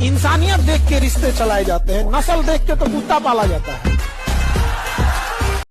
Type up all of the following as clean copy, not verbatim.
इंसानियत देख के रिश्ते चलाए जाते हैं, नस्ल देख के तो कुत्ता पाला जाता है।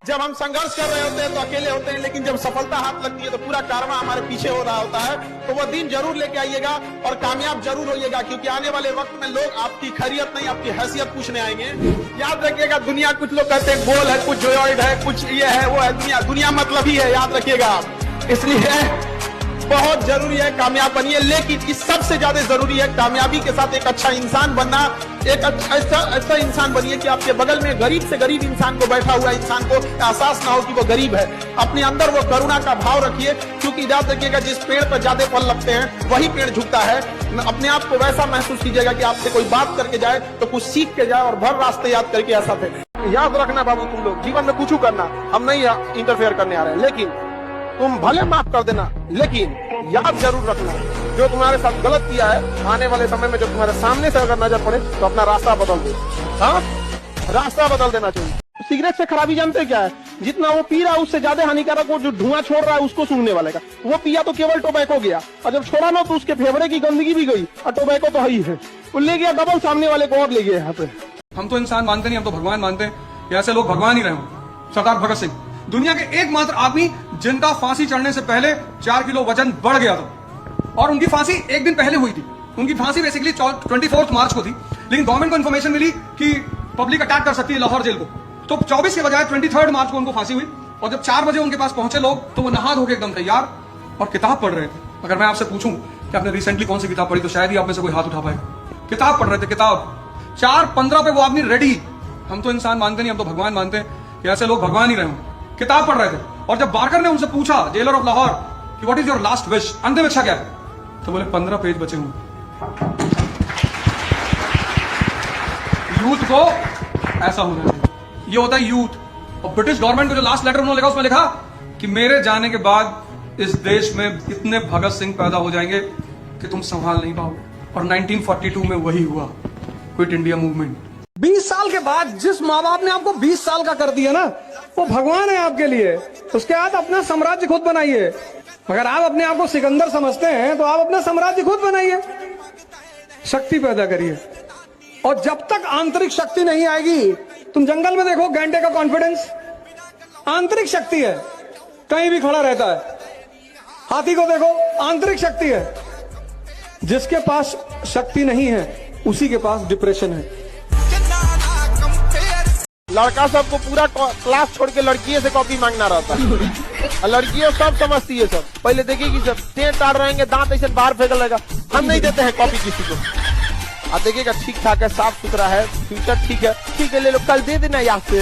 जब हम संघर्ष कर रहे होते हैं तो अकेले होते हैं, लेकिन जब सफलता हाथ लगती है तो पूरा कारवां हमारे पीछे हो रहा होता है। तो वह दिन जरूर लेके आइएगा और कामयाब जरूर होइएगा, क्योंकि आने वाले वक्त में लोग आपकी खैरियत नहीं आपकी हैसियत पूछने आएंगे। याद रखिएगा, दुनिया कुछ लोग कहते हैं गोल है, कुछ जोयॉइड है, कुछ ये है वो है। दुनिया मतलब ही है, याद रखिएगा आप। इसलिए बहुत जरूरी है कामयाब बनिए, लेकिन इस सबसे ज्यादा जरूरी है कामयाबी के साथ एक अच्छा इंसान बनना। एक ऐसा इंसान बनिए कि आपके बगल में गरीब से गरीब इंसान को, बैठा हुआ इंसान को एहसास ना हो कि वो गरीब है। अपने अंदर वो करुणा का भाव रखिए, क्योंकि याद रखिएगा जिस पेड़ पर ज्यादा फल लगते हैं वही पेड़ झुकता है। अपने आप को वैसा महसूस कीजिएगा कि आपसे कोई बात करके जाए तो कुछ सीख के जाए और भर रास्ते याद करके ऐसा थे। याद रखना बाबू, तुम लोग जीवन में कुछ करना, हम नहीं इंटरफेयर करने आ रहे हैं, लेकिन तुम भले माफ कर देना, लेकिन याद जरूर रखना जो तुम्हारे साथ गलत किया है, आने वाले समय में जब तुम्हारे सामने से अगर नजर पड़े तो अपना रास्ता बदल दो। हाँ, रास्ता बदल देना चाहिए। सिगरेट से खराबी जानते क्या है? जितना वो पी रहा है उससे ज्यादा हानिकारक वो जो धुआं छोड़ रहा है उसको सूंघने वाले का। वो पिया तो केवल टोबैको गया, और जब छोड़ा ना तो उसके फेफड़े की गंदगी भी गई, और टोबैको तो ही है, वो ले गया डबल, सामने वाले को और ले गया। यहाँ पे हम तो इंसान मानते नहीं, हम तो भगवान मानते हैं। ऐसे लोग भगवान ही रहे हों। सरदार भगत सिंह दुनिया के एकमात्र आदमी जिनका फांसी चढ़ने से पहले 4 किलो वजन बढ़ गया था, और उनकी फांसी एक दिन पहले हुई थी। उनकी फांसी बेसिकली 24 मार्च को थी, लेकिन गवर्नमेंट को इन्फॉर्मेशन मिली कि पब्लिक अटैक कर सकती है लाहौर जेल को, तो 24 के बजाय 23 मार्च को उनको फांसी हुई। और जब 4 बजे उनके पास पहुंचे लोग, तो वो नहा धो के एकदम तैयार और किताब पढ़ रहे थे। अगर मैं आपसे पूछूं कि आपने रिसेंटली कौन सी किताब पढ़ी, तो शायद ही आप में से कोई हाथ उठा पाएगा। किताब पढ़ रहे थे, किताब 4:15 पे वो आदमी रेडी। हम तो इंसान मानते नहीं, हम तो भगवान मानते हैं कि ऐसे लोग भगवान ही रहे हों। किताब पढ़ रहे थे, और जब बारकर ने उनसे पूछा, जेलर ऑफ लाहौर, कि what is your last wish, अंतिम इच्छा क्या है, तो बोले 15 पेज बचे हुए। यूथ को ऐसा होना चाहिए, ये होता है यूथ। और ब्रिटिश गवर्नमेंट को जो लास्ट लेटर उन्होंने लिखा, उसमें लिखा कि मेरे जाने के बाद इस देश में इतने भगत सिंह पैदा हो जाएंगे कि तुम संभाल नहीं पाओगे। और 1942 में वही हुआ, क्विट इंडिया मूवमेंट। 20 साल के बाद जिस माँ बाप ने आपको 20 साल का कर दिया ना, वो भगवान है आपके लिए। उसके बाद अपना साम्राज्य खुद बनाइए। अगर आप अपने आप को सिकंदर समझते हैं तो आप अपना साम्राज्य खुद बनाइए, शक्ति पैदा करिए। और जब तक आंतरिक शक्ति नहीं आएगी, तुम जंगल में देखो गैंडे का कॉन्फिडेंस आंतरिक शक्ति है, कहीं भी खड़ा रहता है। हाथी को देखो, आंतरिक शक्ति है। जिसके पास शक्ति नहीं है उसी के पास डिप्रेशन है। लड़का सबको पूरा क्लास छोड़ के लड़कियों से कॉपी मांगना रहता है, लड़कियों सब समझती है। सब पहले देखिए कि सब टें टाड़ रहेंगे, दांत ऐसे बाहर फेंक लगेगा। हम नहीं देते हैं कॉपी किसी को। आप देखिएगा ठीक ठाक है, साफ सुथरा है, फ्यूचर ठीक है, ले लो, कल दे देना याद से।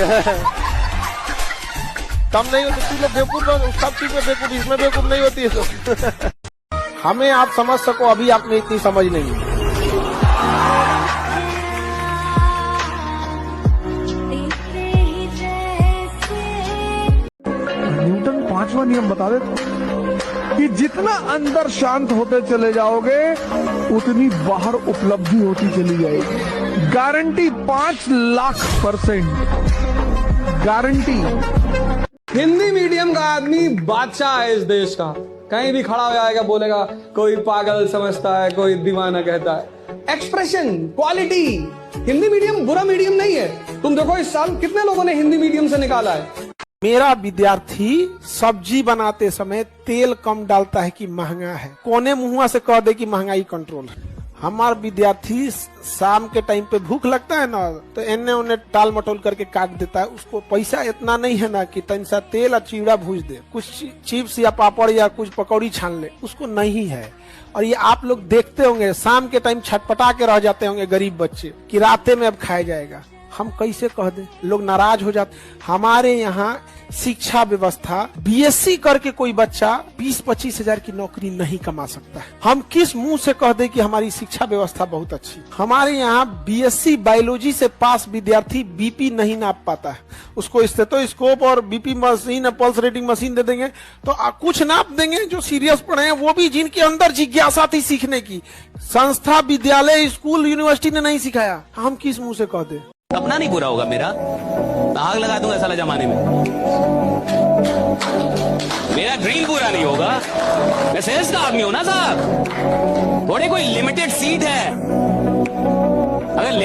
कम नहीं होते तू लोग बेवकूफ, सब चीज में बेवकूफ, इसमें बेवकूफ नहीं होती है सब। हमें आप समझ सको, अभी आप में इतनी समझ नहीं है। न्यूटन 5वां नियम बता देता कि जितना अंदर शांत होते चले जाओगे उतनी बाहर उपलब्धि होती चली जाएगी। Guarantee 5,00,000% guarantee. हिंदी मीडियम का आदमी बादशाह है इस देश का। कहीं भी खड़ा हो जाएगा, बोलेगा कोई पागल समझता है, कोई दीवाना कहता है। Expression, quality. हिंदी मीडियम बुरा मीडियम नहीं है। तुम देखो इस साल कितने लोगों ने हिंदी मीडियम से निकाला है। मेरा विद्यार्थी सब्जी बनाते समय तेल कम डालता है कि महंगा है, कोने मुंह से कह दे कि महंगाई कंट्रोल है। हमारा विद्यार्थी शाम के टाइम पे भूख लगता है ना, तो एने उन्हें टाल मटोल करके काट देता है। उसको पैसा इतना नहीं है ना कि तन सा तेल और चिवड़ा भूज दे, कुछ चिप्स या पापड़ या कुछ पकौड़ी छान ले, उसको नहीं है। और ये आप लोग देखते होंगे, शाम के टाइम छटपटा के रह जाते होंगे गरीब बच्चे कि राते में अब खाया जाएगा। हम कैसे कह दें, लोग नाराज हो जाते। हमारे यहाँ शिक्षा व्यवस्था, बीएससी करके कोई बच्चा 20-25 हजार की नौकरी नहीं कमा सकता है। हम किस मुंह से कह दें कि हमारी शिक्षा व्यवस्था बहुत अच्छी। हमारे यहाँ बीएससी बायोलॉजी से पास विद्यार्थी बीपी नहीं नाप पाता है। उसको स्टेथोस्कोप और BP machine, pulse rating machine दे देंगे तो कुछ नाप देंगे। जो सीरियस पढ़े हैं वो भी, जिनके अंदर जिज्ञासा थी सीखने की, संस्था, विद्यालय, स्कूल, यूनिवर्सिटी ने नहीं सिखाया, हम किस मुंह से कह दें। अपना नहीं बुरा होगा मेरा, आग लगा दूंगा साला जमाने में। मेरा ड्रीम पूरा नहीं होगा। मैं सेल्स का आदमी हूं ना साहब, थोड़ी कोई लिमिटेड सीट है।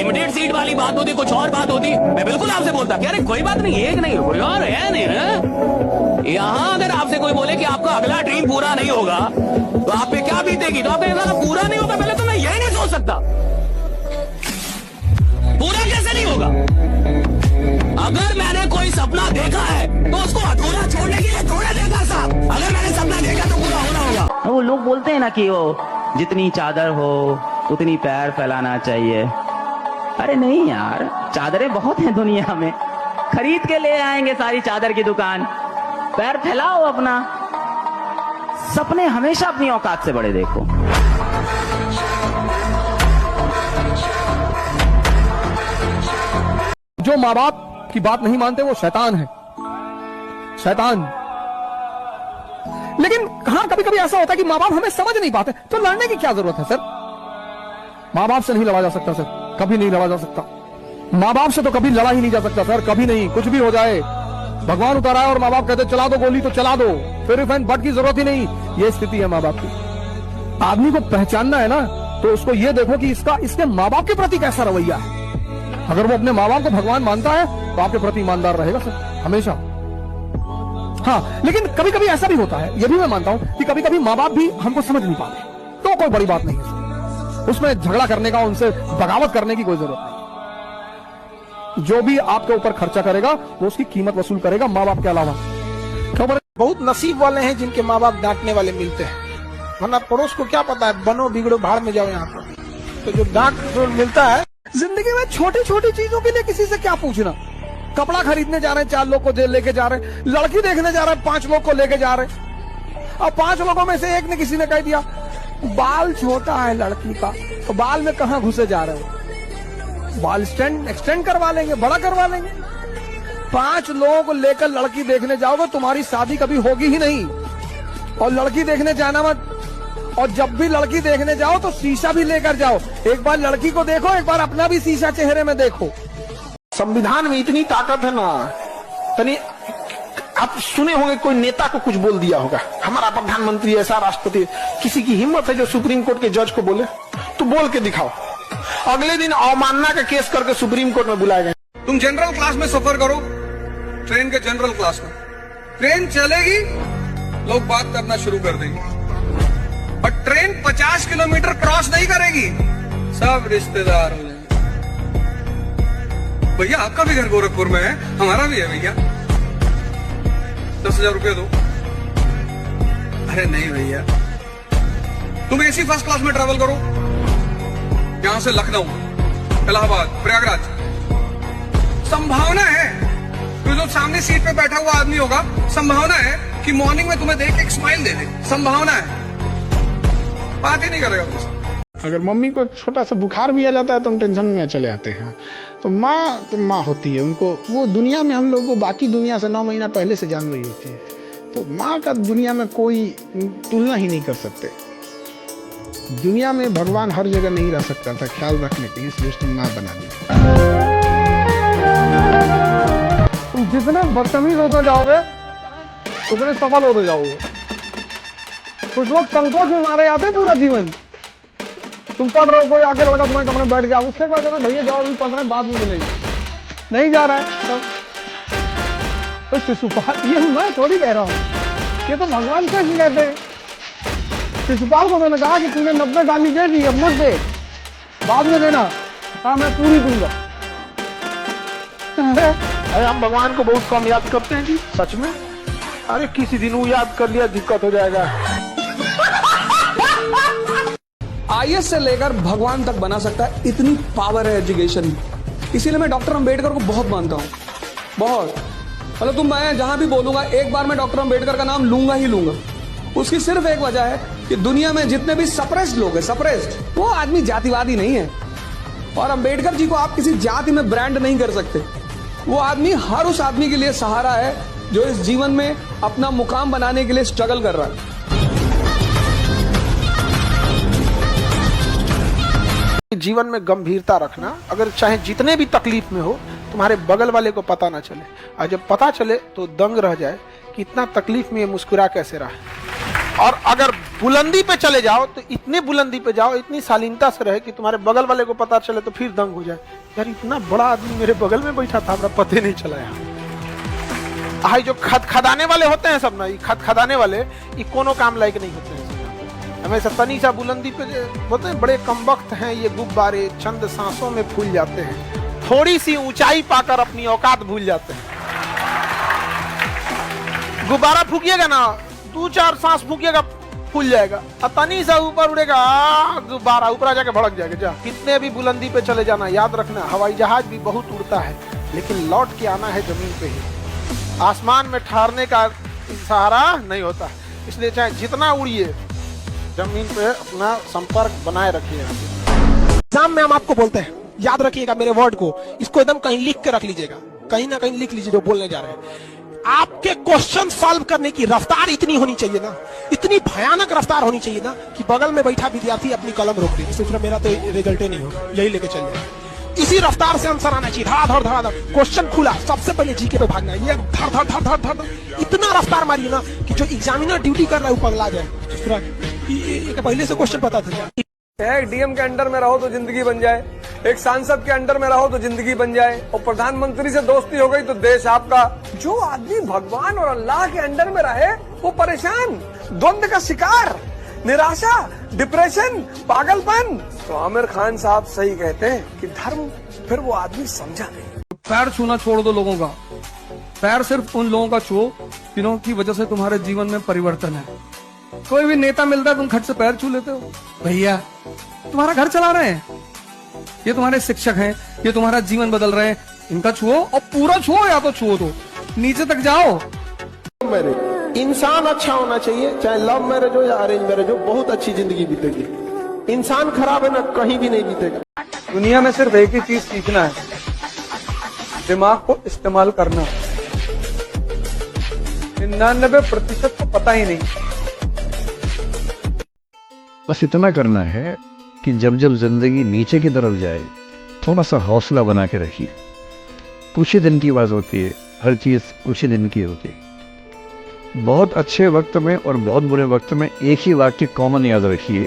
लिमिटेड सीट वाली बात होती, कुछ और बात होती, मैं बिल्कुल आपसे बोलता कि अरे कोई बात नहीं, एक नहीं कोई और है नहीं है। यहाँ अगर आपसे कोई बोले कि आपका अगला ड्रीम पूरा नहीं होगा तो आप पे क्या बीतेगी, तो आपका अगर पूरा नहीं होगा, पहले तो मैं यही नहीं सोच सकता पूरा कैसे नहीं होगा। अगर मैंने कोई सपना देखा है तो उसको अधूरा छोड़ने के लिए थोड़ा देखा साहब, अगर मैंने सपना देखा तो पूरा होना होगा। वो लोग बोलते हैं ना कि वो जितनी चादर हो उतनी पैर फैलाना चाहिए। अरे नहीं यार, चादरें बहुत हैं दुनिया में, खरीद के ले आएंगे सारी चादर की दुकान, पैर फैलाओ अपना। सपने हमेशा अपनी औकात से बड़े देखो। जो माँ बाप की बात नहीं मानते वो शैतान है, शैतान। लेकिन हाँ, कभी कभी ऐसा होता है कि माँ बाप हमें समझ नहीं पाते, तो लड़ने की क्या जरूरत है सर। माँ बाप से नहीं लड़ा जा सकता सर, कभी नहीं लड़ा जा सकता। माँ बाप से तो कभी लड़ा ही नहीं जा सकता सर, कभी नहीं। कुछ भी हो जाए, भगवान उतारा है और माँ बाप कहते चला दो गोली तो चला दो, फिर इफ एंड बट की जरूरत ही नहीं। ये स्थिति है माँ बाप की। आदमी को पहचानना है ना, तो उसको ये देखो कि इसके माँ बाप के प्रति कैसा रवैया है। अगर वो अपने माँ बाप को भगवान मानता है तो आपके प्रति ईमानदार रहेगा सर, हमेशा। हाँ, लेकिन कभी कभी ऐसा भी होता है, ये भी मैं मानता हूं कि कभी कभी माँ बाप भी हमको समझ नहीं पाते, तो कोई बड़ी बात नहीं है, उसमें झगड़ा करने का, उनसे बगावत करने की कोई जरूरत नहीं। जो भी आपके ऊपर खर्चा करेगा वो उसकी कीमत वसूल करेगा, माँ बाप के अलावा। बहुत नसीब वाले हैं जिनके माँ बाप डांटने वाले मिलते हैं, वरना पड़ोस को क्या पता है, बनो बिगड़ो भाड़ में जाओ यहाँ पर। तो जो डांट जो मिलता है, जिंदगी में छोटी छोटी चीजों के लिए किसी से क्या पूछना। कपड़ा खरीदने जा रहे हैं, 4 लोग को लेके जा रहे हैं, लड़की देखने जा रहे हैं, 5 लोग को लेके जा रहे हैं, और 5 लोगों में से एक ने किसी ने कह दिया बाल छोटा है लड़की का, तो बाल में कहां घुसे जा रहे हो, बाल एक्सटेंड करवा लेंगे, बड़ा करवा लेंगे। 5 लोगों को लेकर लड़की देखने जाओगे, तुम्हारी शादी कभी होगी ही नहीं। और लड़की देखने जाना मत, और जब भी लड़की देखने जाओ तो शीशा भी लेकर जाओ। एक बार लड़की को देखो, एक बार अपना भी शीशा चेहरे में देखो। संविधान में इतनी ताकत है ना, तनी आप सुने होंगे कोई नेता को कुछ बोल दिया होगा, हमारा प्रधानमंत्री ऐसा, राष्ट्रपति, किसी की हिम्मत है जो सुप्रीम कोर्ट के जज को बोले, तो बोल के दिखाओ। अगले दिन अवमानना का केस करके सुप्रीम कोर्ट में बुलाए गए। तुम जनरल क्लास में सफर करो, ट्रेन के जनरल क्लास में, ट्रेन चलेगी, लोग बात करना शुरू कर देंगे, और ट्रेन 50 किलोमीटर क्रॉस नहीं करेगी, सब रिश्तेदार हो जाएंगे। भैया आपका भी घर गोरखपुर में है, हमारा भी है भैया, 10,000 रुपये दो। अरे नहीं भैया, तुम एसी फर्स्ट क्लास में ट्रैवल करो, यहां से लखनऊ, इलाहाबाद, प्रयागराज, संभावना है तो जो सामने सीट पे बैठा हुआ आदमी होगा, संभावना है कि मॉर्निंग में तुम्हें देख के एक स्माइल दे दे, संभावना है, बात ही नहीं करेगा तुमसे। अगर मम्मी को छोटा सा बुखार भी आ जाता है तो हम टेंशन में चले आते हैं। तो माँ होती है, उनको वो दुनिया में हम लोग को बाकी दुनिया से 9 महीना पहले से जान रही होती है। तो माँ का दुनिया में कोई तुलना ही नहीं कर सकते। दुनिया में भगवान हर जगह नहीं रह सकता था, ख्याल रखने के लिए, इसलिए उसने माँ बना दी। तुम जितने बदतमीज होते जाओगे उतने सफल होते जाओगे। कुछ लोग संकोच में मारे जाते पूरा जीवन। तुम पढ़ रहे हो, कोई आके लड़का तुम्हारे कमरे में बैठ गया, उससे क्या कहना, भैया जाओ अभी 15 बाद में मिलेगी, नहीं जा रहा है तो शिशुपाल, ये मैं थोड़ी कह रहा हूँ, ये तो भगवान से ही कहते हैं। शिशुपाल को मैंने कहा कि तूने 90 गाली दे दी, अब मत दे, बाद में देना। हाँ, मैं पूरी दूंगा। अरे हम भगवान को बहुत कम याद करते हैं जी, सच में। अरे किसी दिन वो याद कर लिया दिक्कत हो जाएगा। आईएएस से लेकर भगवान तक बना सकता है, इतनी पावर है एजुकेशन में। इसीलिए मैं डॉक्टर अंबेडकर को बहुत मानता हूँ, बहुत। मतलब मैं जहां भी बोलूंगा, एक बार मैं डॉक्टर अंबेडकर का नाम लूंगा ही लूंगा। उसकी सिर्फ एक वजह है कि दुनिया में जितने भी सप्रेस्ड लोग हैं, सप्रेस्ड, वो आदमी जातिवादी नहीं है। और अंबेडकर जी को आप किसी जाति में ब्रांड नहीं कर सकते। वो आदमी हर उस आदमी के लिए सहारा है जो इस जीवन में अपना मुकाम बनाने के लिए स्ट्रगल कर रहा है। जीवन में गंभीरता रखना, अगर चाहे जितने भी तकलीफ में हो, तुम्हारे बगल वाले को पता ना चले, और जब पता चले तो दंग रह जाए कि इतना तकलीफ में ये मुस्कुरा कैसे रहा है। और अगर बुलंदी पे चले जाओ तो इतनी बुलंदी पे जाओ, इतनी शालीनता से रहे कि तुम्हारे बगल वाले को पता चले तो फिर दंग हो जाए, यार इतना बड़ा आदमी मेरे बगल में बैठा था, हमरा पता नहीं चला यार। हाई जो खदाने वाले होते हैं सब ना, ये खदाने वाले ये कोनो काम लायक नहीं होते हैं। हमेशा तनी सा बुलंदी पे होते हैं, बड़े कमबख्त हैं ये गुब्बारे, चंद सांसों में फूल जाते हैं, थोड़ी सी ऊंचाई पाकर अपनी औकात भूल जाते हैं। गुब्बारा फूकिएगा ना, 2-4 सांस फूकिएगा फूल जाएगा, तनी सा ऊपर उड़ेगा गुब्बारा, ऊपर जाके भड़क जाएगा। जा कितने भी बुलंदी पे चले जाना, याद रखना हवाई जहाज भी बहुत उड़ता है लेकिन लौट के आना है जमीन पे ही, आसमान में ठहरने का सहारा नहीं होता। इसलिए चाहे जितना उड़िए जमीन पे अपना संपर्क बनाए रखिए। एग्जाम में हम आपको बोलते हैं, याद रखिएगा मेरे वर्ड को, इसको एकदम कहीं लिख के रख लीजिएगा, कहीं ना कहीं लिख लीजिए जो बोलने जा रहे हैं। आपके क्वेश्चन सॉल्व करने की रफ्तार इतनी होनी चाहिए ना, इतनी भयानक रफ्तार होनी चाहिए ना कि बगल में बैठा विद्यार्थी अपनी कलम रोक दे, सिर्फ मेरा तो रिजल्ट ही नहीं होगा, यही लेके चल जाए। इसी रफ्तार से आंसर आना चाहिए, धड़ाधड़ क्वेश्चन खुला, सबसे पहले जीके पे भागना है, ये धड़ इतना रफ्तार मारिए ना कि जो एग्जामिनर ड्यूटी कर रहा है वो पगला जाए। पहले से क्वेश्चन पता था। एक डीएम के अंडर में रहो तो जिंदगी बन जाए, एक सांसद के अंडर में रहो तो जिंदगी बन जाए, और प्रधानमंत्री से दोस्ती हो गई तो देश आपका। जो आदमी भगवान और अल्लाह के अंडर में रहे वो परेशान, द्वंद का शिकार, निराशा, डिप्रेशन, पागलपन। तो आमिर खान साहब सही कहते हैं कि धर्म फिर वो आदमी समझा नहीं। पैर छूना छोड़ दो लोगों का, पैर सिर्फ उन लोगों का छुओ जिनकी वजह से तुम्हारे जीवन में परिवर्तन है। कोई भी नेता मिलता है तुम खट से पैर छू लेते हो, भैया तुम्हारा घर चला रहे हैं, ये तुम्हारे शिक्षक हैं, ये तुम्हारा जीवन बदल रहे हैं, इनका छुओ और पूरा छुओ, या तो छुओ तो नीचे तक जाओ। इंसान अच्छा होना चाहिए, चाहे लव मैरिज हो या अरेंज मैरिज हो, बहुत अच्छी जिंदगी बीतेगी। इंसान खराब है ना, कहीं भी नहीं बीतेगा। दुनिया में सिर्फ एक ही चीज सीखना है, दिमाग को इस्तेमाल करना। 99% को पता ही नहीं। बस इतना करना है कि जब जब जिंदगी नीचे की तरफ जाए थोड़ा सा हौसला बना के रखिए। कुछ ही दिन की बात होती है, हर चीज़ कुछ ही दिन की होती है। बहुत अच्छे वक्त में और बहुत बुरे वक्त में एक ही वाक्य कॉमन याद रखिए,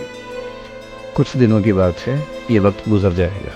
कुछ दिनों की बात है, ये वक्त गुजर जाएगा।